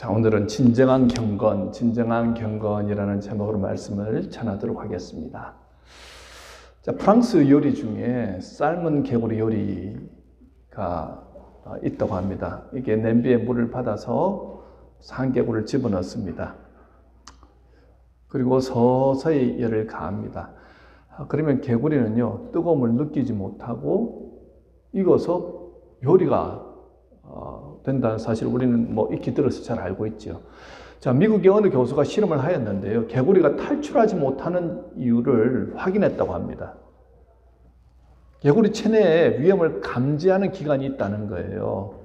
자, 오늘은 진정한 경건이라는 제목으로 말씀을 전하도록 하겠습니다. 자, 프랑스 요리 중에 삶은 개구리 요리가 있다고 합니다. 이게 냄비에 물을 받아서 산개구리를 집어넣습니다. 그리고 서서히 열을 가합니다. 그러면 개구리는요, 뜨거움을 느끼지 못하고 익어서 요리가 된다는 사실 우리는 익히 들어서 잘 알고 있죠. 자, 미국의 어느 교수가 실험을 하였는데요. 개구리가 탈출하지 못하는 이유를 확인했다고 합니다. 개구리 체내에 위험을 감지하는 기관이 있다는 거예요.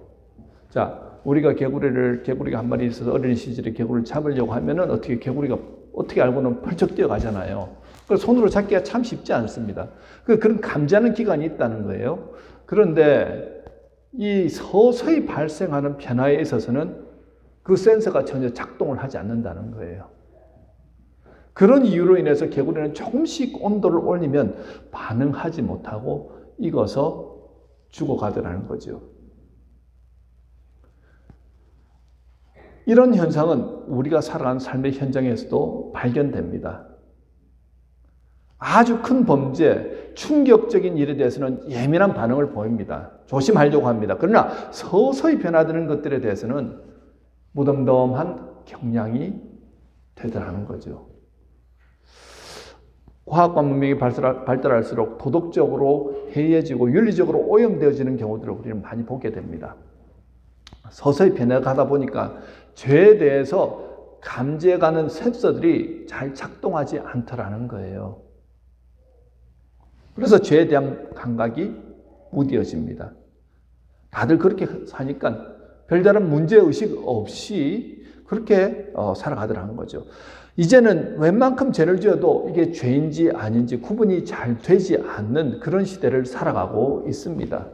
자, 우리가 개구리가 한 마리 있어서 어린 시절에 개구리를 잡으려고 하면은 개구리가 어떻게 알고는 펄쩍 뛰어가잖아요. 그래서 손으로 잡기가 참 쉽지 않습니다. 그런 감지하는 기관이 있다는 거예요. 그런데 이 서서히 발생하는 변화에 있어서는 그 센서가 전혀 작동을 하지 않는다는 거예요. 그런 이유로 인해서 개구리는 조금씩 온도를 올리면 반응하지 못하고 익어서 죽어가더라는 거죠. 이런 현상은 우리가 살아가는 삶의 현장에서도 발견됩니다. 아주 큰 범죄, 충격적인 일에 대해서는 예민한 반응을 보입니다. 조심하려고 합니다. 그러나 서서히 변화되는 것들에 대해서는 무덤덤한 경향이 되더라는 거죠. 과학과 문명이 발달할수록 도덕적으로 해이해지고 윤리적으로 오염되어지는 경우들을 우리는 많이 보게 됩니다. 서서히 변해가다 보니까 죄에 대해서 감지해가는 센서들이 잘 작동하지 않더라는 거예요. 그래서 죄에 대한 감각이 무뎌집니다. 다들 그렇게 사니까 별다른 문제의식 없이 그렇게 살아가더라는 거죠. 이제는 웬만큼 죄를 지어도 이게 죄인지 아닌지 구분이 잘 되지 않는 그런 시대를 살아가고 있습니다.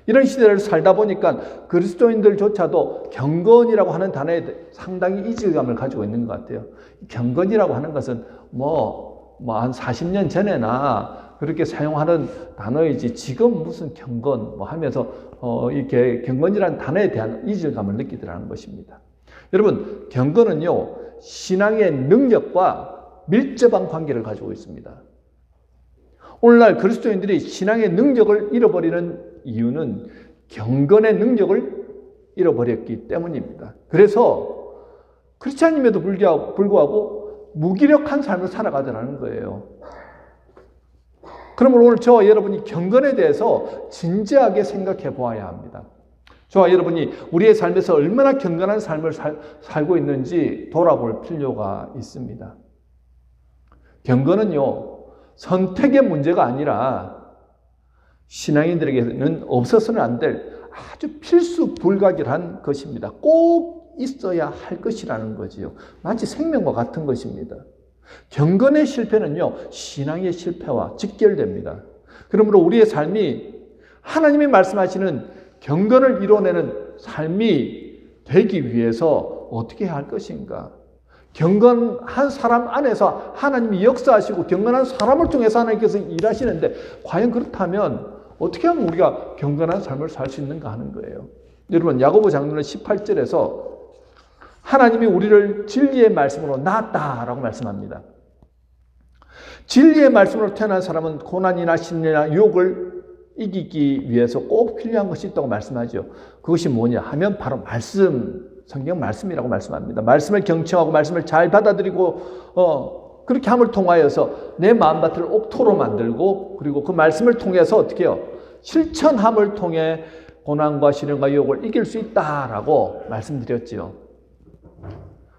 이런 시대를 살다 보니까 그리스도인들조차도 경건이라고 하는 단어에 상당히 이질감을 가지고 있는 것 같아요. 경건이라고 하는 것은 한 40년 전에나 그렇게 사용하는 단어이지 지금 무슨 경건 하면서 이렇게 경건이라는 단어에 대한 이질감을 느끼더라는 것입니다. 여러분, 경건은요, 신앙의 능력과 밀접한 관계를 가지고 있습니다. 오늘날 그리스도인들이 신앙의 능력을 잃어버리는 이유는 경건의 능력을 잃어버렸기 때문입니다. 그래서 크리스찬임에도 불구하고 무기력한 삶을 살아가더라는 거예요. 그러면 오늘 저와 여러분이 경건에 대해서 진지하게 생각해 보아야 합니다. 저와 여러분이 우리의 삶에서 얼마나 경건한 삶을 살고 있는지 돌아볼 필요가 있습니다. 경건은요, 선택의 문제가 아니라 신앙인들에게는 없어서는 안 될 아주 필수 불가결한 것입니다. 꼭 있어야 할 것이라는 거지요. 마치 생명과 같은 것입니다. 경건의 실패는요, 신앙의 실패와 직결됩니다. 그러므로 우리의 삶이 하나님이 말씀하시는 경건을 이뤄내는 삶이 되기 위해서 어떻게 해야 할 것인가? 경건한 사람 안에서 하나님이 역사하시고 경건한 사람을 통해서 하나님께서 일하시는데 과연 그렇다면 어떻게 하면 우리가 경건한 삶을 살 수 있는가 하는 거예요. 여러분, 야고보 장로는 18절에서 하나님이 우리를 진리의 말씀으로 낳았다라고 말씀합니다. 진리의 말씀으로 태어난 사람은 고난이나 심리나 유혹을 이기기 위해서 꼭 필요한 것이 있다고 말씀하죠. 그것이 뭐냐 하면 바로 성경 말씀이라고 말씀합니다. 말씀을 경청하고 말씀을 잘 받아들이고 그렇게 함을 통하여서 내 마음밭을 옥토로 만들고 그리고 그 말씀을 통해서 어떻게 해요? 실천함을 통해 고난과 시련과 유혹을 이길 수 있다라고 말씀드렸지요.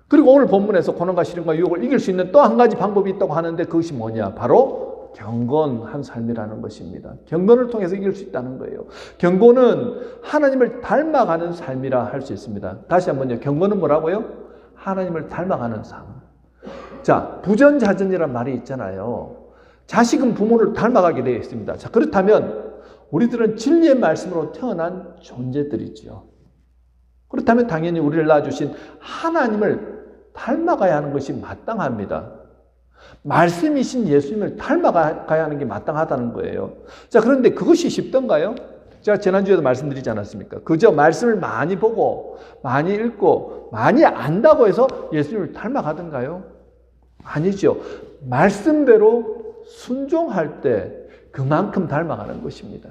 그리고 오늘 본문에서 고난과 시련과 유혹을 이길 수 있는 또 한 가지 방법이 있다고 하는데 그것이 뭐냐? 바로 경건한 삶이라는 것입니다. 경건을 통해서 이길 수 있다는 거예요. 경건은 하나님을 닮아가는 삶이라 할 수 있습니다. 다시 한번요. 경건은 뭐라고요? 하나님을 닮아가는 삶. 자, 부전자전이라는 말이 있잖아요. 자식은 부모를 닮아가게 되어 있습니다. 자, 그렇다면 우리들은 진리의 말씀으로 태어난 존재들이지요. 그렇다면 당연히 우리를 낳아주신 하나님을 닮아가야 하는 것이 마땅합니다. 말씀이신 예수님을 닮아가야 하는 게 마땅하다는 거예요. 자, 그런데 그것이 쉽던가요? 제가 지난주에도 말씀드리지 않았습니까? 그저 말씀을 많이 보고 많이 읽고 많이 안다고 해서 예수님을 닮아가던가요? 아니죠. 말씀대로 순종할 때 그만큼 닮아가는 것입니다.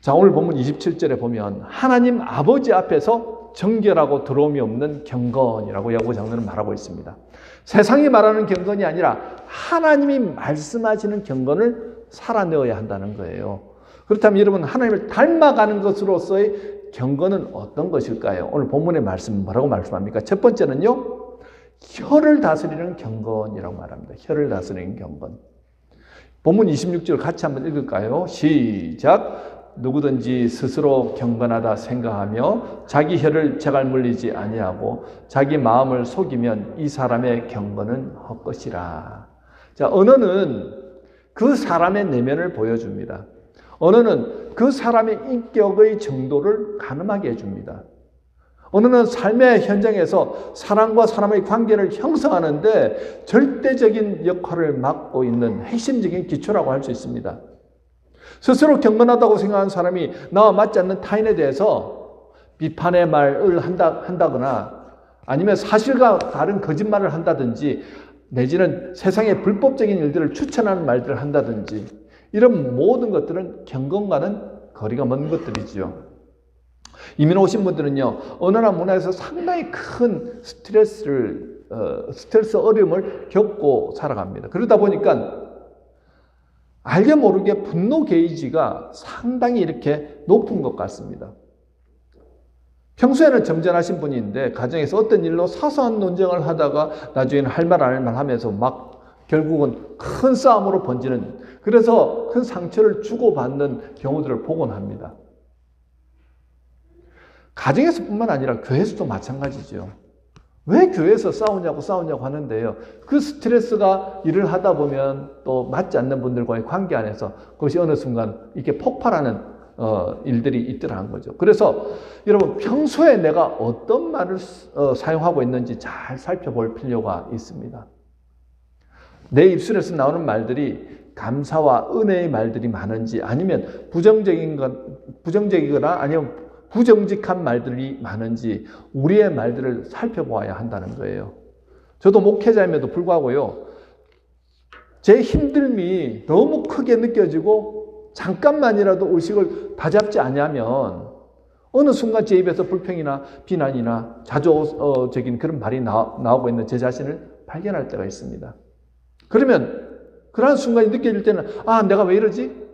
자, 오늘 본문 27절에 보면 하나님 아버지 앞에서 정결하고 더러움이 없는 경건이라고 야고보 장로는 말하고 있습니다. 세상이 말하는 경건이 아니라 하나님이 말씀하시는 경건을 살아내어야 한다는 거예요. 그렇다면 여러분, 하나님을 닮아가는 것으로서의 경건은 어떤 것일까요? 오늘 본문의 말씀 뭐라고 말씀합니까? 첫 번째는요, 혀를 다스리는 경건이라고 말합니다. 혀를 다스리는 경건. 본문 26절 같이 한번 읽을까요? 시작. 누구든지 스스로 경건하다 생각하며 자기 혀를 재갈 물리지 아니하고 자기 마음을 속이면 이 사람의 경건은 헛것이라. 자, 언어는 그 사람의 내면을 보여줍니다. 언어는 그 사람의 인격의 정도를 가늠하게 해줍니다. 언어는 삶의 현장에서 사람과 사람의 관계를 형성하는데 절대적인 역할을 맡고 있는 핵심적인 기초라고 할 수 있습니다. 스스로 경건하다고 생각하는 사람이 나와 맞지 않는 타인에 대해서 비판의 말을 한다거나 아니면 사실과 다른 거짓말을 한다든지 내지는 세상의 불법적인 일들을 추천하는 말들을 한다든지 이런 모든 것들은 경건과는 거리가 먼 것들이죠. 이민 오신 분들은요, 언어나 문화에서 상당히 큰 스트레스 어려움을 겪고 살아갑니다. 그러다 보니까 알게 모르게 분노 게이지가 상당히 이렇게 높은 것 같습니다. 평소에는 점잖으신 분인데 가정에서 어떤 일로 사소한 논쟁을 하다가 나중에는 할 말 안 할 말 하면서 막 결국은 큰 싸움으로 번지는, 그래서 큰 상처를 주고받는 경우들을 보곤 합니다. 가정에서뿐만 아니라 교회에서도 마찬가지죠. 왜 교회에서 싸우냐고 하는데요. 그 스트레스가 일을 하다 보면 또 맞지 않는 분들과의 관계 안에서 그것이 어느 순간 이렇게 폭발하는 일들이 있더라는 거죠. 그래서 여러분, 평소에 내가 어떤 말을 사용하고 있는지 잘 살펴볼 필요가 있습니다. 내 입술에서 나오는 말들이 감사와 은혜의 말들이 많은지 아니면 부정적이거나 아니면 부정직한 말들이 많은지 우리의 말들을 살펴보아야 한다는 거예요. 저도 목회자임에도 불구하고요, 제 힘듦이 너무 크게 느껴지고 잠깐만이라도 의식을 다잡지 않으면 어느 순간 제 입에서 불평이나 비난이나 자조적인 그런 말이 나오고 있는 제 자신을 발견할 때가 있습니다. 그러면 그러한 순간이 느껴질 때는 내가 왜 이러지?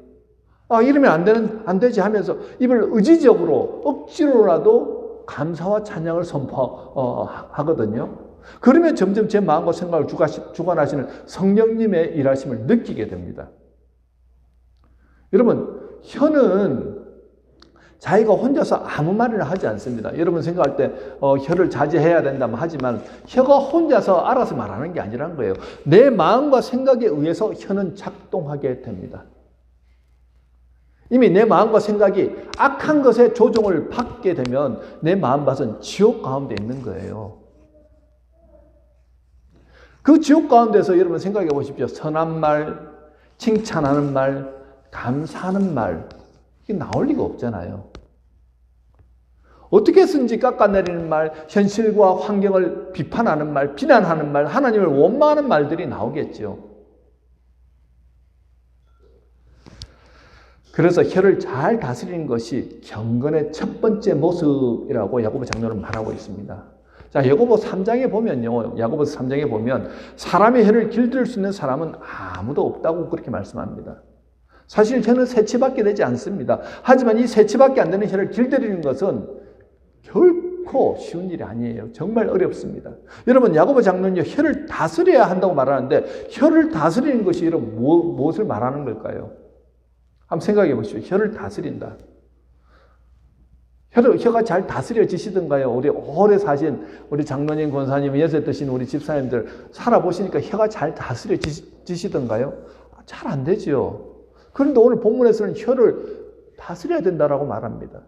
이러면 안 되지 하면서 입을 의지적으로 억지로라도 감사와 찬양을 선포하거든요. 그러면 점점 제 마음과 생각을 주관하시는 성령님의 일하심을 느끼게 됩니다. 여러분, 혀는 자기가 혼자서 아무 말이나 하지 않습니다. 여러분 생각할 때 혀를 자제해야 된다면 하지만 혀가 혼자서 알아서 말하는 게 아니라는 거예요. 내 마음과 생각에 의해서 혀는 작동하게 됩니다. 이미 내 마음과 생각이 악한 것에 조종을 받게 되면 내 마음밭은 지옥 가운데 있는 거예요. 그 지옥 가운데서 여러분 생각해 보십시오. 선한 말, 칭찬하는 말, 감사하는 말, 이게 나올 리가 없잖아요. 어떻게 해서든지 깎아내리는 말, 현실과 환경을 비판하는 말, 비난하는 말, 하나님을 원망하는 말들이 나오겠죠. 그래서 혀를 잘 다스리는 것이 경건의 첫 번째 모습이라고 야고보 장로는 말하고 있습니다. 자, 야고보 3장에 보면요. 야고보서 3장에 보면 사람의 혀를 길들일 수 있는 사람은 아무도 없다고 그렇게 말씀합니다. 사실 혀는 새치밖에 되지 않습니다. 하지만 이 새치밖에 안 되는 혀를 길들이는 것은 결코 쉬운 일이 아니에요. 정말 어렵습니다. 여러분, 야고보 장로는요, 혀를 다스려야 한다고 말하는데 혀를 다스리는 것이 여러분 무엇을 말하는 걸까요? 한번 생각해 보십시오. 혀를 다스린다. 혀가 잘 다스려지시던가요? 우리 오래 사신 우리 장로님, 권사님, 연세 드신 우리 집사님들 살아보시니까 혀가 잘 다스려지시던가요? 잘 안 되죠. 그런데 오늘 본문에서는 혀를 다스려야 된다라고 말합니다.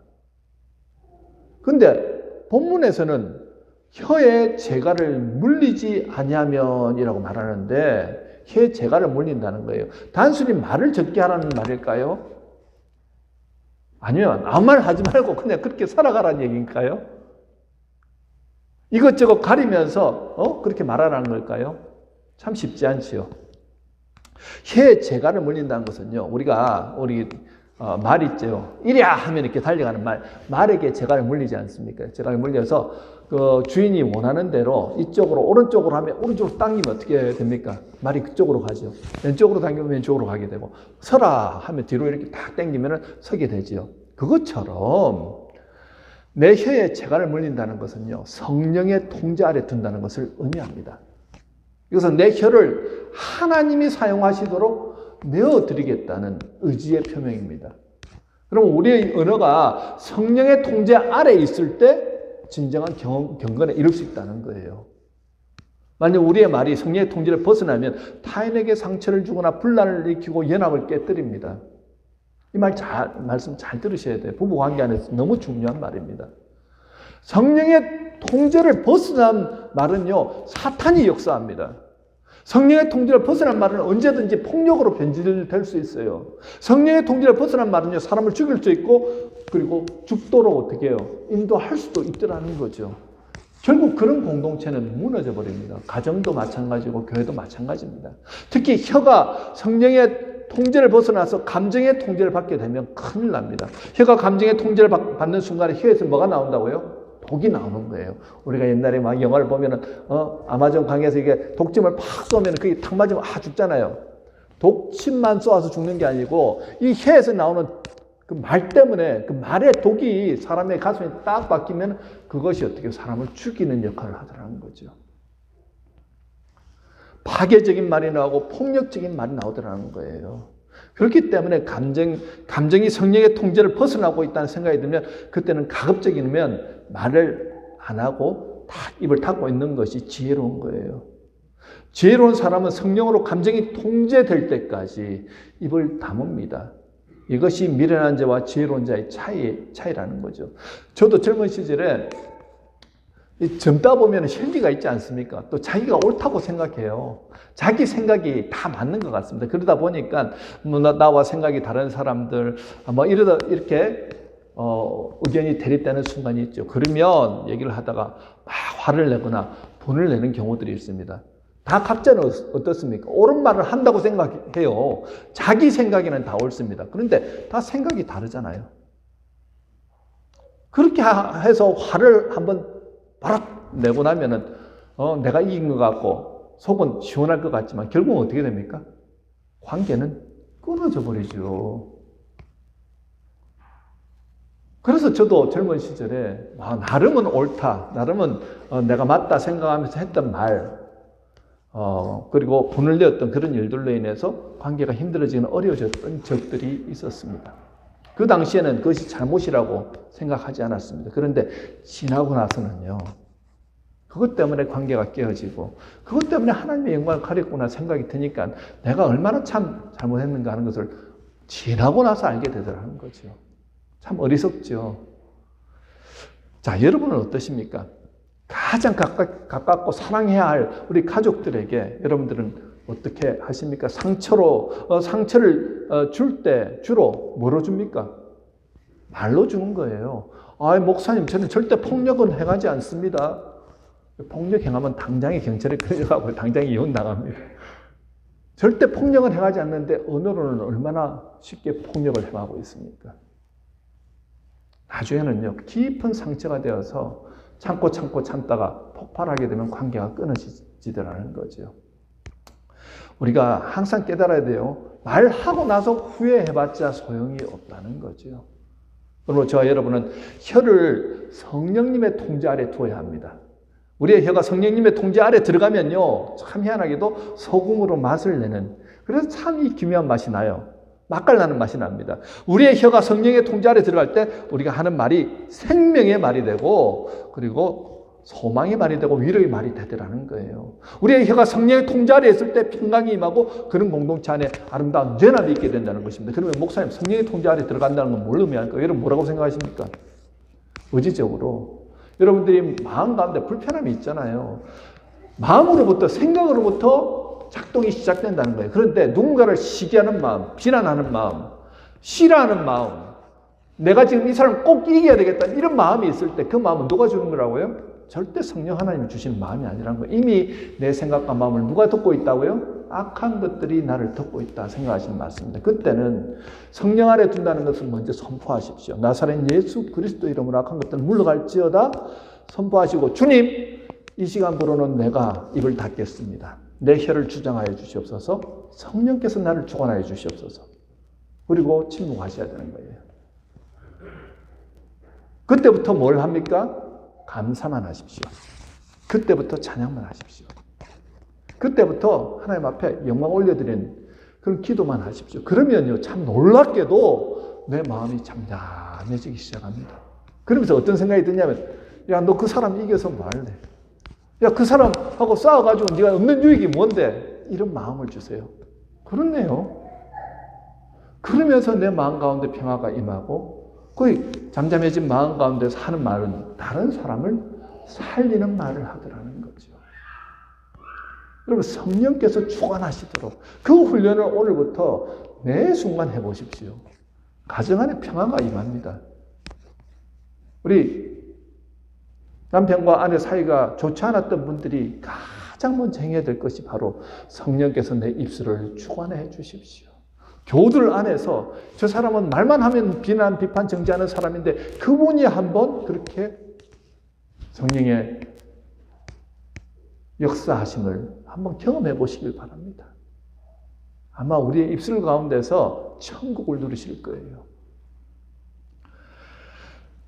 그런데 본문에서는 혀의 재갈을 물리지 아니하면이라고 말하는데 혀의 재갈을 물린다는 거예요. 단순히 말을 적게 하라는 말일까요? 아니면 아무 말 하지 말고 그냥 그렇게 살아가라는 얘기인가요? 이것저것 가리면서 그렇게 말하라는 걸까요? 참 쉽지 않지요. 혀에 재갈을 물린다는 것은요, 우리 말 있죠. 이랴 하면 이렇게 달려가는 말에게 재갈을 물리지 않습니까? 재갈을 물려서 그 주인이 원하는 대로 이쪽으로 오른쪽으로 하면 오른쪽으로 당기면 어떻게 됩니까? 말이 그쪽으로 가죠. 왼쪽으로 당기면 왼쪽으로 가게 되고, 서라 하면 뒤로 이렇게 딱 당기면 서게 되지요. 그것처럼 내 혀에 재갈을 물린다는 것은요, 성령의 통제 아래 둔다는 것을 의미합니다. 이것은 내 혀를 하나님이 사용하시도록 내어드리겠다는 의지의 표명입니다. 그럼 우리의 언어가 성령의 통제 아래 있을 때 진정한 경건에 이룰 수 있다는 거예요. 만약 우리의 말이 성령의 통제를 벗어나면 타인에게 상처를 주거나 분란을 일으키고 연합을 깨뜨립니다. 이 말씀 잘 들으셔야 돼요. 부부관계 안에서 너무 중요한 말입니다. 성령의 통제를 벗어난 말은요, 사탄이 역사합니다. 성령의 통제를 벗어난 말은 언제든지 폭력으로 변질될 수 있어요. 성령의 통제를 벗어난 말은요, 사람을 죽일 수 있고, 그리고 죽도록 어떻게 해요? 인도할 수도 있더라는 거죠. 결국 그런 공동체는 무너져 버립니다. 가정도 마찬가지고, 교회도 마찬가지입니다. 특히 혀가 성령의 통제를 벗어나서 감정의 통제를 받게 되면 큰일 납니다. 혀가 감정의 통제를 받는 순간에 혀에서 뭐가 나온다고요? 독이 나오는 거예요. 우리가 옛날에 막 영화를 보면은, 아마존 강에서 이게 독침을 팍 쏘면 그게 탁 맞으면 죽잖아요. 독침만 쏘아서 죽는 게 아니고, 이 혀에서 나오는 그 말 때문에 그 말의 독이 사람의 가슴에 딱 박히면 그것이 어떻게 사람을 죽이는 역할을 하더라는 거죠. 파괴적인 말이 나오고 폭력적인 말이 나오더라는 거예요. 그렇기 때문에 감정이 성령의 통제를 벗어나고 있다는 생각이 들면 그때는 가급적이면 말을 안 하고 딱 입을 닫고 있는 것이 지혜로운 거예요. 지혜로운 사람은 성령으로 감정이 통제될 때까지 입을 다뭅니다. 이것이 미련한 자와 지혜로운 자의 차이라는 거죠. 저도 젊은 시절에 젊다 보면 현기가 있지 않습니까? 또 자기가 옳다고 생각해요. 자기 생각이 다 맞는 것 같습니다. 그러다 보니까 나와 생각이 다른 사람들 이렇게 의견이 대립되는 순간이 있죠. 그러면 얘기를 하다가 막 화를 내거나 분을 내는 경우들이 있습니다. 다 각자는 어떻습니까? 옳은 말을 한다고 생각해요. 자기 생각에는 다 옳습니다. 그런데 다 생각이 다르잖아요. 그렇게 해서 화를 한번 바락 내고 나면은 내가 이긴 것 같고 속은 시원할 것 같지만 결국은 어떻게 됩니까? 관계는 끊어져 버리죠. 그래서 저도 젊은 시절에 나름은 옳다, 나름은 내가 맞다 생각하면서 했던 말, 그리고 분을 내었던 그런 일들로 인해서 관계가 힘들어지는 어려워졌던 적들이 있었습니다. 그 당시에는 그것이 잘못이라고 생각하지 않았습니다. 그런데 지나고 나서는요, 그것 때문에 관계가 깨어지고 그것 때문에 하나님의 영광을 가렸구나 생각이 드니까 내가 얼마나 참 잘못했는가 하는 것을 지나고 나서 알게 되더라는 거죠. 참 어리석죠. 자, 여러분은 어떠십니까? 가장 가깝고 사랑해야 할 우리 가족들에게 여러분들은 어떻게 하십니까? 상처를 줄 때 주로 뭐로 줍니까? 말로 주는 거예요. 목사님, 저는 절대 폭력은 행하지 않습니다. 폭력 행하면 당장에 경찰에 끌려가고 당장에 이혼 나갑니다. 절대 폭력은 행하지 않는데 언어로는 얼마나 쉽게 폭력을 행하고 있습니까? 나중에는요, 깊은 상처가 되어서 참다가 폭발하게 되면 관계가 끊어지더라는 거죠. 우리가 항상 깨달아야 돼요. 말하고 나서 후회해봤자 소용이 없다는 거죠. 그러므로 저와 여러분은 혀를 성령님의 통제 아래 두어야 합니다. 우리의 혀가 성령님의 통제 아래 들어가면요, 참 희한하게도 소금으로 맛을 내는, 그래서 참 이 기묘한 맛이 나요. 맛깔나는 맛이 납니다. 우리의 혀가 성령의 통제 아래 들어갈 때 우리가 하는 말이 생명의 말이 되고, 그리고 소망의 말이 되고 위로의 말이 되더라는 거예요. 우리의 혀가 성령의 통제 아래 있을 때 평강이 임하고 그런 공동체 안에 아름다운 연합이 있게 된다는 것입니다. 그러면 목사님, 성령의 통제 아래 들어간다는 건 뭘 의미할까요? 여러분 뭐라고 생각하십니까? 의지적으로 여러분들이 마음 가운데 불편함이 있잖아요. 마음으로부터, 생각으로부터 작동이 시작된다는 거예요. 그런데 누군가를 시기하는 마음, 비난하는 마음, 싫어하는 마음, 내가 지금 이 사람을 꼭 이겨야 되겠다 이런 마음이 있을 때 그 마음은 누가 주는 거라고요? 절대 성령 하나님이 주신 마음이 아니라는 거예요. 이미 내 생각과 마음을 누가 덮고 있다고요? 악한 것들이 나를 덮고 있다 생각하시는 말씀입니다. 그때는 성령 아래 둔다는 것을 먼저 선포하십시오. 나사렛 예수 그리스도 이름으로 악한 것들을 물러갈지어다 선포하시고, 주님 이 시간부로는 내가 입을 닫겠습니다. 내 혀를 주장하여 주시옵소서. 성령께서 나를 주관하여 주시옵소서. 그리고 침묵하셔야 되는 거예요. 그때부터 뭘 합니까? 감사만 하십시오. 그때부터 찬양만 하십시오. 그때부터 하나님 앞에 영광 올려드리는 그런 기도만 하십시오. 그러면요, 참 놀랍게도 내 마음이 잠잠해지기 시작합니다. 그러면서 어떤 생각이 드냐면, 야, 너 그 사람 이겨서 뭐 할래? 야, 그 사람하고 싸워가지고 네가 얻는 유익이 뭔데? 이런 마음을 주세요. 그렇네요. 그러면서 내 마음 가운데 평화가 임하고, 거의 잠잠해진 마음 가운데서 하는 말은 다른 사람을 살리는 말을 하더라는 거죠. 여러분, 성령께서 주관하시도록 그 훈련을 오늘부터 매 순간 해보십시오. 가정 안에 평화가 임합니다. 우리 남편과 아내 사이가 좋지 않았던 분들이 가장 먼저 행해야 될 것이 바로 성령께서 내 입술을 주관해 주십시오. 교우들 안에서 저 사람은 말만 하면 비난, 비판, 정죄하는 사람인데 그분이 한번 그렇게 성령의 역사하심을 한번 경험해 보시길 바랍니다. 아마 우리의 입술 가운데서 천국을 누리실 거예요.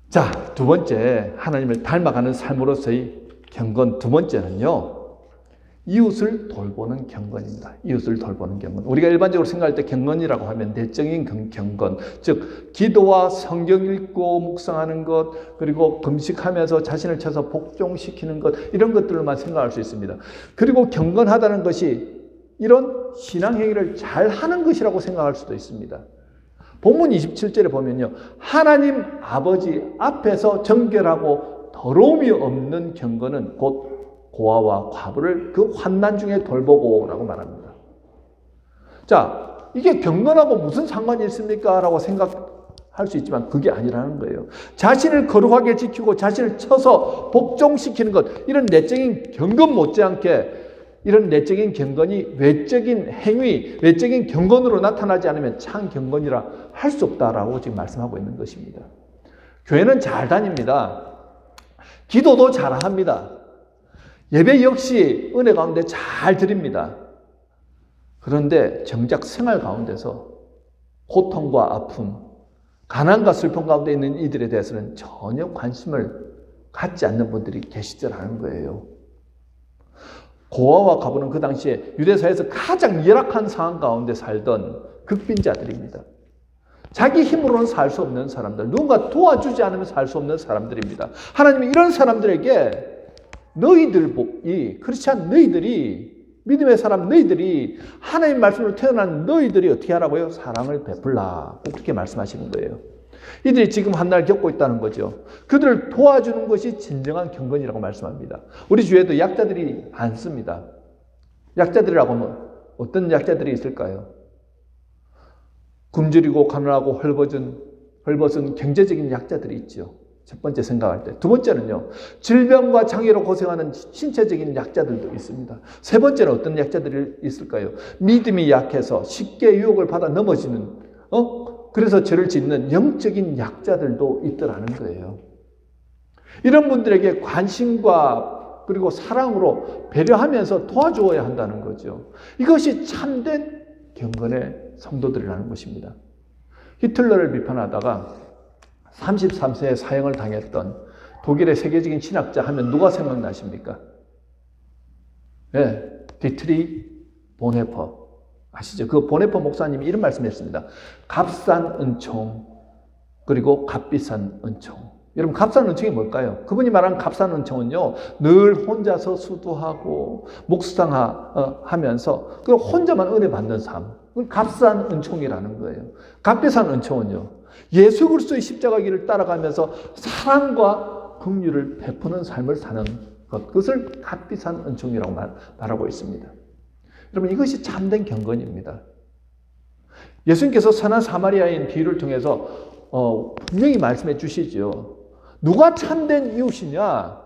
자, 두 번째, 하나님을 닮아가는 삶으로서의 경건 두 번째는요, 이웃을 돌보는 경건입니다. 이웃을 돌보는 경건. 우리가 일반적으로 생각할 때 경건이라고 하면 내적인 경건, 즉 기도와 성경 읽고 묵상하는 것, 그리고 금식하면서 자신을 쳐서 복종시키는 것, 이런 것들만 생각할 수 있습니다. 그리고 경건하다는 것이 이런 신앙행위를 잘하는 것이라고 생각할 수도 있습니다. 본문 27절에 보면요, 하나님 아버지 앞에서 정결하고 더러움이 없는 경건은 곧 고아와 과부를 그 환난 중에 돌보고라고 말합니다. 자, 이게 경건하고 무슨 상관이 있습니까? 라고 생각할 수 있지만 그게 아니라는 거예요. 자신을 거룩하게 지키고 자신을 쳐서 복종시키는 것, 이런 내적인 경건 못지않게 이런 내적인 경건이 외적인 행위, 외적인 경건으로 나타나지 않으면 참 경건이라 할 수 없다라고 지금 말씀하고 있는 것입니다. 교회는 잘 다닙니다. 기도도 잘합니다. 예배 역시 은혜 가운데 잘 드립니다. 그런데 정작 생활 가운데서 고통과 아픔, 가난과 슬픔 가운데 있는 이들에 대해서는 전혀 관심을 갖지 않는 분들이 계시더라는 거예요. 고아와 과부는 그 당시에 유대사에서 가장 열악한 상황 가운데 살던 극빈자들입니다. 자기 힘으로는 살 수 없는 사람들, 누군가 도와주지 않으면 살 수 없는 사람들입니다. 하나님이 이런 사람들에게 너희들이, 크리스찬 너희들이, 믿음의 사람 너희들이, 하나님 말씀으로 태어난 너희들이 어떻게 하라고요? 사랑을 베풀라. 꼭 그렇게 말씀하시는 거예요. 이들이 지금 한날 겪고 있다는 거죠. 그들을 도와주는 것이 진정한 경건이라고 말씀합니다. 우리 주위에도 약자들이 많습니다. 약자들이라고 하면 어떤 약자들이 있을까요? 굶주리고 가난하고 헐벗은 경제적인 약자들이 있죠. 첫 번째 생각할 때. 두 번째는요, 질병과 장애로 고생하는 신체적인 약자들도 있습니다. 세 번째는 어떤 약자들이 있을까요? 믿음이 약해서 쉽게 유혹을 받아 넘어지는, 그래서 죄를 짓는 영적인 약자들도 있더라는 거예요. 이런 분들에게 관심과 그리고 사랑으로 배려하면서 도와주어야 한다는 거죠. 이것이 참된 경건의 성도들이라는 것입니다. 히틀러를 비판하다가 33세에 사형을 당했던 독일의 세계적인 신학자 하면 누가 생각나십니까? 네, 디트리 보네퍼. 아시죠? 그 보네퍼 목사님이 이런 말씀했습니다. 값싼 은총, 그리고 값비싼 은총. 여러분, 값싼 은총이 뭘까요? 그분이 말한 값싼 은총은요, 늘 혼자서 수도하고 묵상하면서 그리고 혼자만 은혜 받는 삶. 값싼 은총이라는 거예요. 값비싼 은총은요, 예수 그리스도의 십자가 길을 따라가면서 사랑과 긍휼을 베푸는 삶을 사는 것, 그것을 값비싼 은총이라고 말하고 있습니다. 여러분, 이것이 참된 경건입니다. 예수님께서 선한 사마리아인 비유를 통해서 분명히 말씀해 주시죠. 누가 참된 이웃이냐?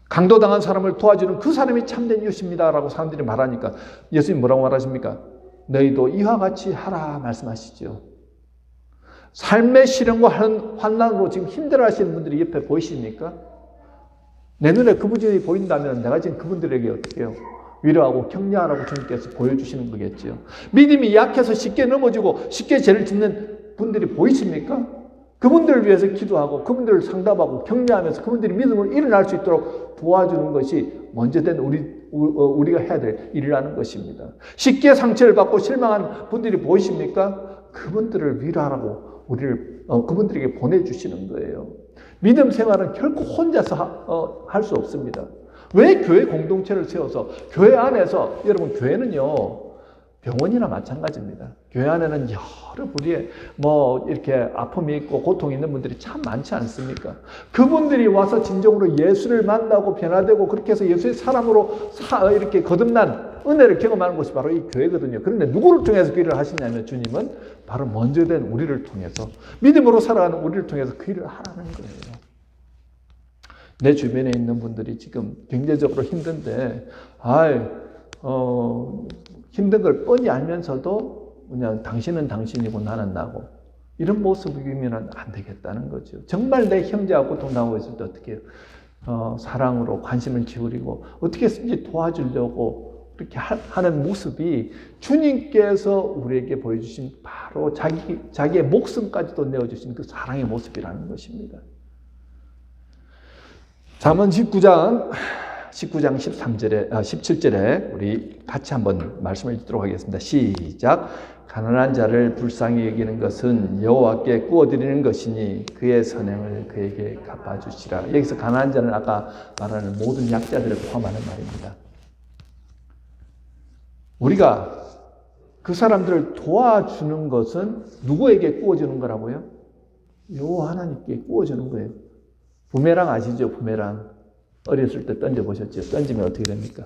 강도당한 사람을 도와주는 그 사람이 참된 이웃입니다라고 사람들이 말하니까 예수님 뭐라고 말하십니까? 너희도 이와 같이 하라 말씀하시죠. 삶의 시련과 환난으로 지금 힘들어하시는 분들이 옆에 보이십니까? 내 눈에 그분들이 보인다면 내가 지금 그분들에게 어떻게 해요? 위로하고 격려하라고 주님께서 보여주시는 거겠죠. 믿음이 약해서 쉽게 넘어지고 쉽게 죄를 짓는 분들이 보이십니까? 그분들을 위해서 기도하고 그분들을 상담하고 격려하면서 그분들이 믿음으로 일어날 수 있도록 도와주는 것이 먼저 된 우리가 해야 될 일이라는 것입니다. 쉽게 상처를 받고 실망한 분들이 보이십니까? 그분들을 위로하라고 그분들에게 보내주시는 거예요. 믿음 생활은 결코 혼자서 할 수 없습니다. 왜 교회 공동체를 세워서 교회 안에서 여러분 교회는요 병원이나 마찬가지입니다. 교회 안에는 여러 부류의 이렇게 아픔이 있고 고통이 있는 분들이 참 많지 않습니까? 그분들이 와서 진정으로 예수를 만나고 변화되고 그렇게 해서 예수의 사람으로 이렇게 거듭난 은혜를 경험하는 곳이 바로 이 교회거든요. 그런데 누구를 통해서 그 일을 하시냐면 주님은 바로 먼저 된 우리를 통해서 믿음으로 살아가는 우리를 통해서 그 일을 하라는 거예요. 내 주변에 있는 분들이 지금 경제적으로 힘든데 힘든 걸 뻔히 알면서도 그냥 당신은 당신이고 나는 나고 이런 모습이면 안 되겠다는 거죠. 정말 내 형제가 고통당하고 있을 때 어떻게 해요? 사랑으로 관심을 기울이고 어떻게 해서든지 도와주려고 그렇게 하는 모습이 주님께서 우리에게 보여주신 바로 자기의 목숨까지도 내어주신 그 사랑의 모습이라는 것입니다. 잠언 19장 17절에 우리 같이 한번 말씀을 읽도록 하겠습니다. 시작. 가난한 자를 불쌍히 여기는 것은 여호와께 구워드리는 것이니 그의 선행을 그에게 갚아주시라. 여기서 가난한 자는 아까 말하는 모든 약자들을 포함하는 말입니다. 우리가 그 사람들을 도와주는 것은 누구에게 구워주는 거라고요? 여호와 하나님께 구워주는 거예요. 부메랑 아시죠? 부메랑. 어렸을 때 던져보셨죠? 던지면 어떻게 됩니까?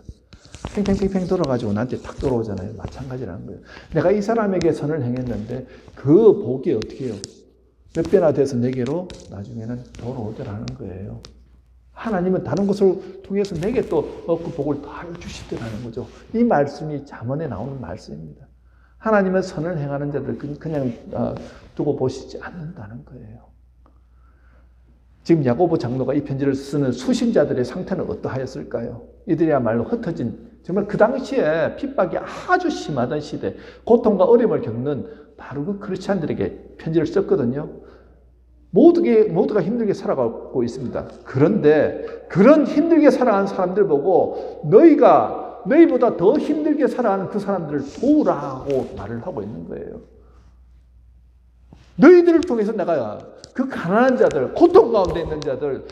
팽팽팽팽 돌아가지고 나한테 탁 돌아오잖아요. 마찬가지라는 거예요. 내가 이 사람에게 선을 행했는데 그 복이 어떻게 해요? 몇 배나 돼서 내게로 나중에는 돌아오더라는 거예요. 하나님은 다른 것을 통해서 내게 또 그 복을 다 주시더라는 거죠. 이 말씀이 잠언에 나오는 말씀입니다. 하나님은 선을 행하는 자들 그냥 두고 보시지 않는다는 거예요. 지금 야고보 장로가 이 편지를 쓰는 수신자들의 상태는 어떠하였을까요? 이들이야말로 흩어진 정말 그 당시에 핍박이 아주 심하던 시대, 고통과 어려움을 겪는 바로 그 크리스찬들에게 편지를 썼거든요. 모두가 힘들게 살아가고 있습니다. 그런데 그런 힘들게 살아가는 사람들 보고 너희보다 더 힘들게 살아가는 그 사람들을 도우라고 말을 하고 있는 거예요. 너희들을 통해서 내가 그 가난한 자들, 고통 가운데 있는 자들,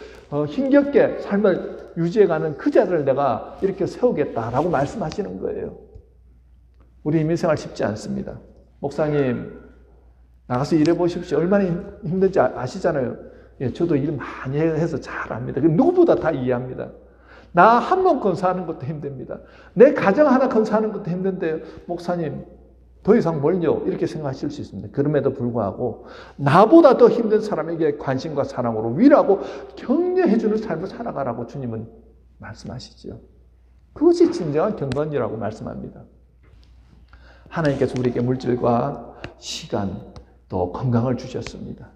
힘겹게 삶을 유지해가는 그 자들을 내가 이렇게 세우겠다라고 말씀하시는 거예요. 우리 인민생활 쉽지 않습니다. 목사님, 나가서 일해보십시오. 얼마나 힘든지 아시잖아요. 예, 저도 일 많이 해서 잘 압니다. 누구보다 다 이해합니다. 나 한 번 건사하는 것도 힘듭니다. 내 가정 하나 건사하는 것도 힘든데요. 목사님, 더 이상 뭘요? 이렇게 생각하실 수 있습니다. 그럼에도 불구하고 나보다 더 힘든 사람에게 관심과 사랑으로 위로하고 격려해주는 삶을 살아가라고 주님은 말씀하시죠. 그것이 진정한 경건이라고 말씀합니다. 하나님께서 우리에게 물질과 시간 또 건강을 주셨습니다.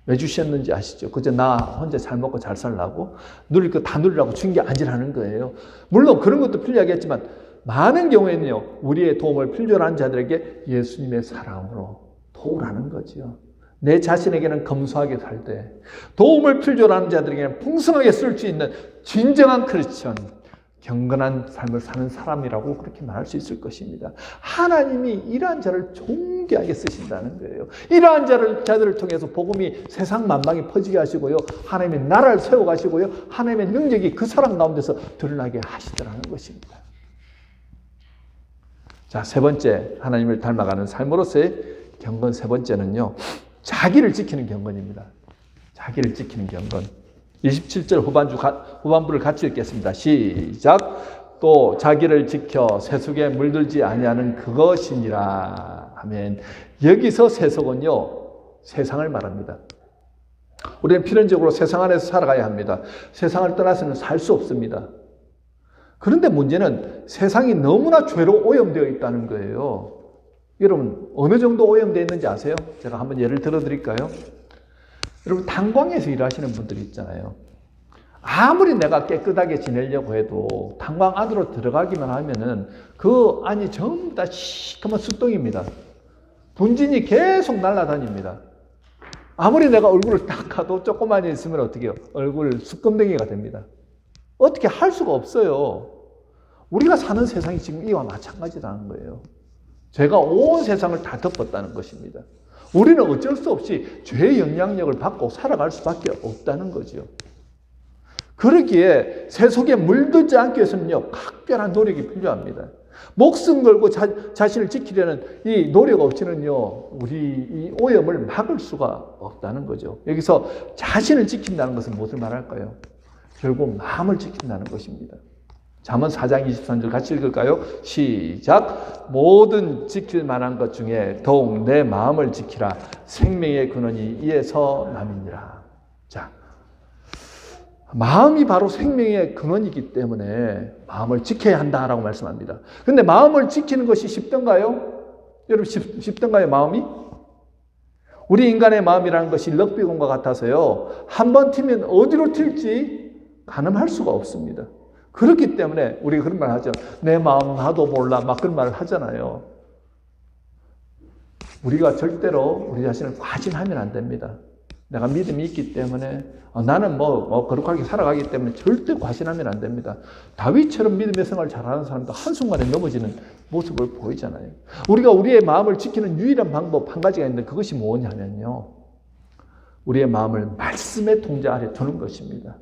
왜 주셨는지 아시죠? 그저 나 혼자 잘 먹고 잘 살라고 누릴 거 다 누리라고 준 게 아니라는 거예요. 물론 그런 것도 필요하겠지만 많은 경우에는요, 우리의 도움을 필요한 자들에게 예수님의 사랑으로 도우라는 거죠. 내 자신에게는 검소하게 살 때, 도움을 필요로 하는 자들에게는 풍성하게 쓸 수 있는 진정한 크리스천, 경건한 삶을 사는 사람이라고 그렇게 말할 수 있을 것입니다. 하나님이 이러한 자를 존귀하게 쓰신다는 거예요. 이러한 자들을 통해서 복음이 세상 만방에 퍼지게 하시고요. 하나님의 나라를 세워가시고요. 하나님의 능력이 그 사람 가운데서 드러나게 하시더라는 것입니다. 자, 세 번째, 하나님을 닮아가는 삶으로서의 경건 세 번째는요, 자기를 지키는 경건입니다. 자기를 지키는 경건. 27절 후반부를 같이 읽겠습니다. 시작. 또 자기를 지켜 세속에 물들지 아니하는 그것이니라. 아멘. 여기서 세속은요, 세상을 말합니다. 우리는 필연적으로 세상 안에서 살아가야 합니다. 세상을 떠나서는 살 수 없습니다. 그런데 문제는 세상이 너무나 죄로 오염되어 있다는 거예요. 여러분, 어느 정도 오염되어 있는지 아세요? 제가 한번 예를 들어 드릴까요? 여러분, 탄광에서 일하시는 분들이 있잖아요. 아무리 내가 깨끗하게 지내려고 해도 탄광 안으로 들어가기만 하면은 그 안이 전부 다 시커먼 숯덩입니다. 분진이 계속 날아다닙니다. 아무리 내가 얼굴을 닦아도 조금만 있으면 어떻게 해요? 얼굴 숯검댕이가 됩니다. 어떻게 할 수가 없어요. 우리가 사는 세상이 지금 이와 마찬가지라는 거예요. 죄가 온 세상을 다 덮었다는 것입니다. 우리는 어쩔 수 없이 죄의 영향력을 받고 살아갈 수밖에 없다는 거죠. 그러기에 새 속에 물들지 않기 위해서는요, 각별한 노력이 필요합니다. 목숨 걸고 자신을 지키려는 이 노력 없이는요, 우리 이 오염을 막을 수가 없다는 거죠. 여기서 자신을 지킨다는 것은 무엇을 말할까요? 결국 마음을 지킨다는 것입니다. 잠언 4장 23절 같이 읽을까요? 시작. 모든 지킬 만한 것 중에 더욱 내 마음을 지키라. 생명의 근원이 이에서 남이니라. 자, 마음이 바로 생명의 근원이기 때문에 마음을 지켜야 한다라고 말씀합니다. 그런데 마음을 지키는 것이 쉽던가요? 여러분, 쉽던가요, 마음이? 우리 인간의 마음이라는 것이 럭비공과 같아서요, 한 번 튀면 어디로 튈지 가늠할 수가 없습니다. 그렇기 때문에 우리가 그런 말 하죠. 내 마음 나도 몰라. 막 그런 말을 하잖아요. 우리가 절대로 우리 자신을 과신하면 안 됩니다. 내가 믿음이 있기 때문에 나는 거룩하게 살아가기 때문에 절대 과신하면 안 됩니다. 다윗처럼 믿음의 생활을 잘하는 사람도 한순간에 넘어지는 모습을 보이잖아요. 우리가 우리의 마음을 지키는 유일한 방법 한 가지가 있는데 그것이 뭐냐면요, 우리의 마음을 말씀의 통제 아래 두는 것입니다.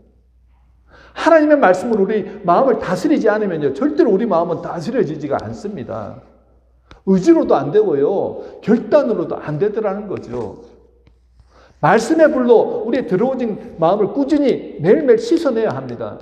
하나님의 말씀으로 우리 마음을 다스리지 않으면요, 절대로 우리 마음은 다스려지지가 않습니다. 의지로도 안 되고요, 결단으로도 안 되더라는 거죠. 말씀의 불로 우리의 더러워진 마음을 꾸준히 매일매일 씻어내야 합니다.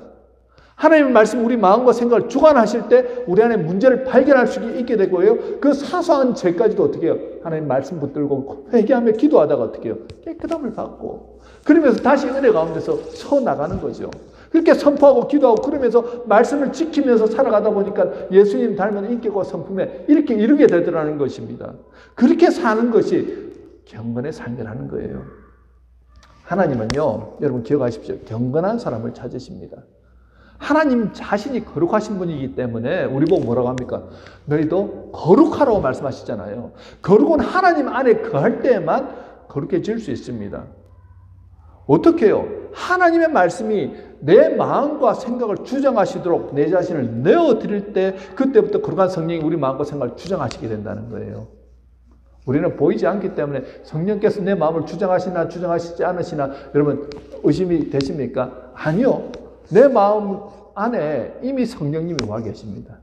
하나님의 말씀 우리 마음과 생각을 주관하실 때 우리 안에 문제를 발견할 수 있게 되고요, 그 사소한 죄까지도 어떻게 해요? 하나님 말씀 붙들고 회개하며 기도하다가 어떻게 해요? 깨끗함을 받고, 그러면서 다시 은혜 가운데서 서 나가는 거죠. 그렇게 선포하고 기도하고 그러면서 말씀을 지키면서 살아가다 보니까 예수님 닮은 인격과 성품에 이렇게 이르게 되더라는 것입니다. 그렇게 사는 것이 경건의 삶이라는 거예요. 하나님은요, 여러분 기억하십시오. 경건한 사람을 찾으십니다. 하나님 자신이 거룩하신 분이기 때문에 우리 보고 뭐라고 합니까? 너희도 거룩하라고 말씀하시잖아요. 거룩은 하나님 안에 거할 때만 거룩해질 수 있습니다. 어떻게 해요? 하나님의 말씀이 내 마음과 생각을 주장하시도록 내 자신을 내어드릴 때 그때부터 거룩한 성령이 우리 마음과 생각을 주장하시게 된다는 거예요. 우리는 보이지 않기 때문에 성령께서 내 마음을 주장하시나 주장하시지 않으시나 여러분 의심이 되십니까? 아니요. 내 마음 안에 이미 성령님이 와 계십니다.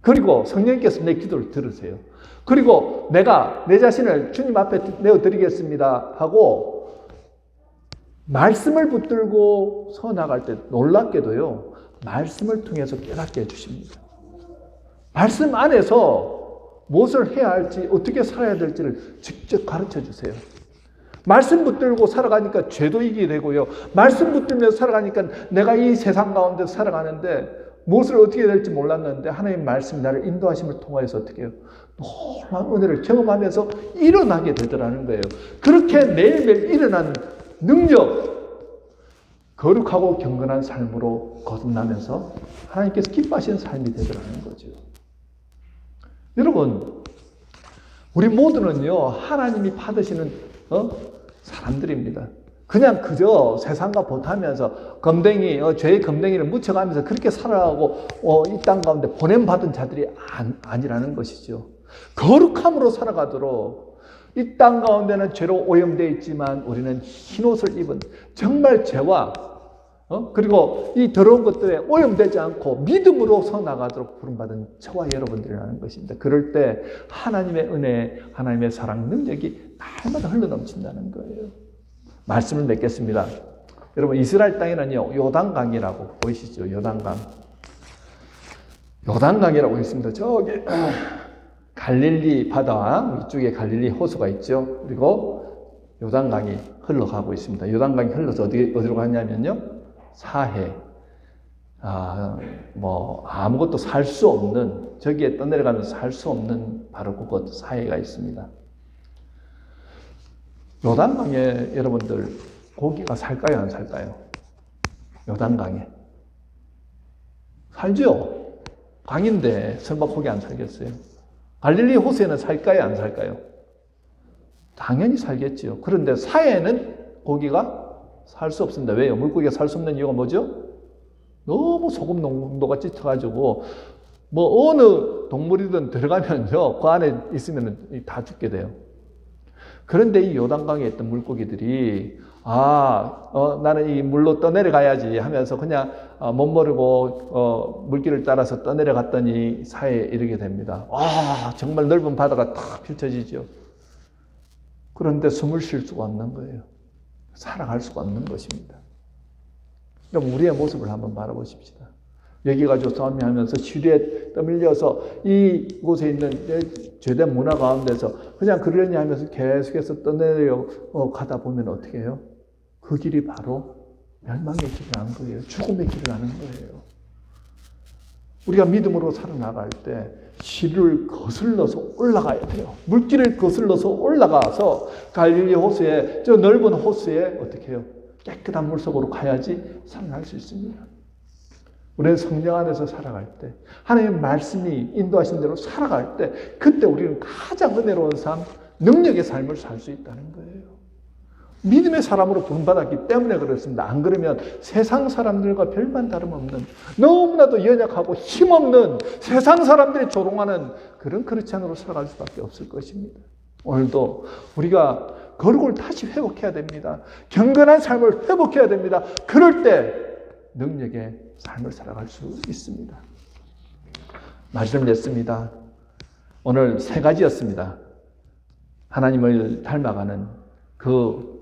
그리고 성령께서 내 기도를 들으세요. 그리고 내가 내 자신을 주님 앞에 내어드리겠습니다 하고 말씀을 붙들고 서 나갈 때 놀랍게도요, 말씀을 통해서 깨닫게 해주십니다. 말씀 안에서 무엇을 해야 할지, 어떻게 살아야 될지를 직접 가르쳐 주세요. 말씀 붙들고 살아가니까 죄도 이기게 되고요, 말씀 붙들면서 살아가니까 내가 이 세상 가운데 살아가는데 무엇을 어떻게 해야 될지 몰랐는데 하나님 말씀이 나를 인도하심을 통하여서 어떻게 해요? 놀라운 은혜를 경험하면서 일어나게 되더라는 거예요. 그렇게 매일매일 일어난 능력, 거룩하고 경건한 삶으로 거듭나면서 하나님께서 기뻐하시는 삶이 되더라는 거죠. 여러분, 우리 모두는요, 하나님이 받으시는 사람들입니다. 그냥 그저 세상과 보타면서 죄의 검댕이를 묻혀가면서 그렇게 살아가고 이 땅 가운데 보냄받은 자들이 아니라는 것이죠. 거룩함으로 살아가도록 이 땅 가운데는 죄로 오염되어 있지만 우리는 흰옷을 입은 정말 죄와 그리고 이 더러운 것들에 오염되지 않고 믿음으로 서 나가도록 부름받은 저와 여러분들이라는 것입니다. 그럴 때 하나님의 은혜, 하나님의 사랑, 능력이 날마다 흘러넘친다는 거예요. 말씀을 맺겠습니다. 여러분, 이스라엘 땅에는요, 요단강이라고 보이시죠? 요단강. 요단강이라고 있습니다. 저기 갈릴리 바다와 이쪽에 갈릴리 호수가 있죠. 그리고 요단강이 흘러가고 있습니다. 요단강이 흘러서 어디로 가냐면요, 사해. 아무것도 살 수 없는, 저기에 떠내려가면서 살 수 없는 바로 그곳 사해가 있습니다. 요단강에 여러분들 고기가 살까요, 안 살까요? 요단강에. 살죠? 강인데 설마 고기 안 살겠어요? 갈릴리 호수에는 살까요, 안 살까요? 당연히 살겠죠. 그런데 사해는 고기가 살 수 없습니다. 왜요? 물고기가 살 수 없는 이유가 뭐죠? 너무 소금 농도가 짙어가지고 어느 동물이든 들어가면요, 그 안에 있으면 다 죽게 돼요. 그런데 이 요단강에 있던 물고기들이 나는 이 물로 떠내려가야지 하면서 그냥 못 모르고 물길을 따라서 떠내려갔더니 사해에 이르게 됩니다. 정말 넓은 바다가 탁 펼쳐지죠. 그런데 숨을 쉴 수가 없는 거예요. 살아갈 수가 없는 것입니다. 그럼 우리의 모습을 한번 바라보십시다. 여기 가지고 싸움하면서 시류에 떠밀려서 이곳에 있는 죄된 문화 가운데서 그냥 그러려니 하면서 계속해서 떠내려 가다 보면 어떻게 해요? 그 길이 바로 멸망의 길을 하는 거예요. 죽음의 길을 하는 거예요. 우리가 믿음으로 살아나갈 때 시류를 거슬러서 올라가야 돼요. 물길을 거슬러서 올라가서 갈릴리 호수에, 저 넓은 호수에 어떻게 해요? 깨끗한 물속으로 가야지 살아날 수 있습니다. 우리는 성령 안에서 살아갈 때, 하나님의 말씀이 인도하신 대로 살아갈 때, 그때 우리는 가장 은혜로운 삶, 능력의 삶을 살 수 있다는 거예요. 믿음의 사람으로 부름받았기 때문에 그렇습니다. 안 그러면 세상 사람들과 별반 다름없는, 너무나도 연약하고 힘없는 세상 사람들이 조롱하는 그런 크리스찬으로 살아갈 수밖에 없을 것입니다. 오늘도 우리가 거룩을 다시 회복해야 됩니다. 경건한 삶을 회복해야 됩니다. 그럴 때 능력의 삶을 살아갈 수 있습니다. 말씀을 냈습니다. 오늘 3가지였습니다. 하나님을 닮아가는 그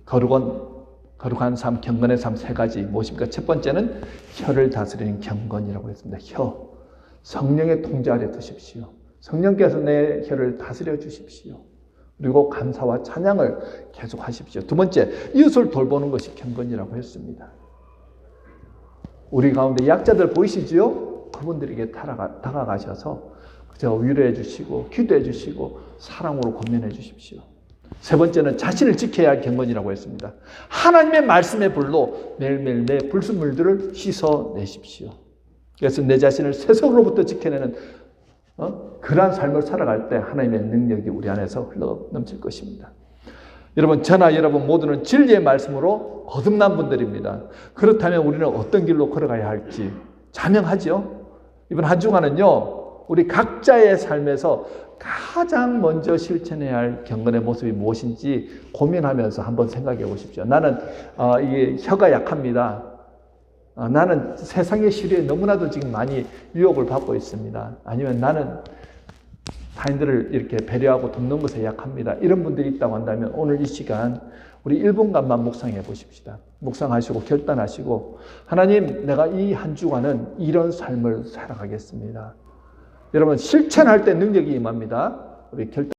거룩한 삶, 경건의 삶 3가지 무엇입니까? 첫 번째는 혀를 다스리는 경건이라고 했습니다. 혀. 성령의 통제 아래 두십시오. 성령께서 내 혀를 다스려 주십시오. 그리고 감사와 찬양을 계속 하십시오. 두 번째, 이웃을 돌보는 것이 경건이라고 했습니다. 우리 가운데 약자들 보이시지요? 그분들에게 다가가셔서 위로해 주시고 기도해 주시고 사랑으로 권면해 주십시오. 세 번째는 자신을 지켜야 할 경건이라고 했습니다. 하나님의 말씀의 불로 매일매일 내 불순물들을 씻어내십시오. 그래서 내 자신을 세속으로부터 지켜내는 그러한 삶을 살아갈 때 하나님의 능력이 우리 안에서 흘러 넘칠 것입니다. 여러분, 저나 여러분 모두는 진리의 말씀으로 거듭난 분들입니다. 그렇다면 우리는 어떤 길로 걸어가야 할지 자명하죠. 이번 한 주간은요, 우리 각자의 삶에서 가장 먼저 실천해야 할 경건의 모습이 무엇인지 고민하면서 한번 생각해 보십시오. 나는 이게 혀가 약합니다. 나는 세상의 시류에 너무나도 지금 많이 유혹을 받고 있습니다. 아니면 나는 타인들을 이렇게 배려하고 돕는 것에 약합니다. 이런 분들이 있다고 한다면 오늘 이 시간 우리 1분간만 묵상해 보십시다. 묵상하시고 결단하시고, 하나님, 내가 이 한 주간은 이런 삶을 살아가겠습니다. 여러분, 실천할 때 능력이 임합니다. 우리 결단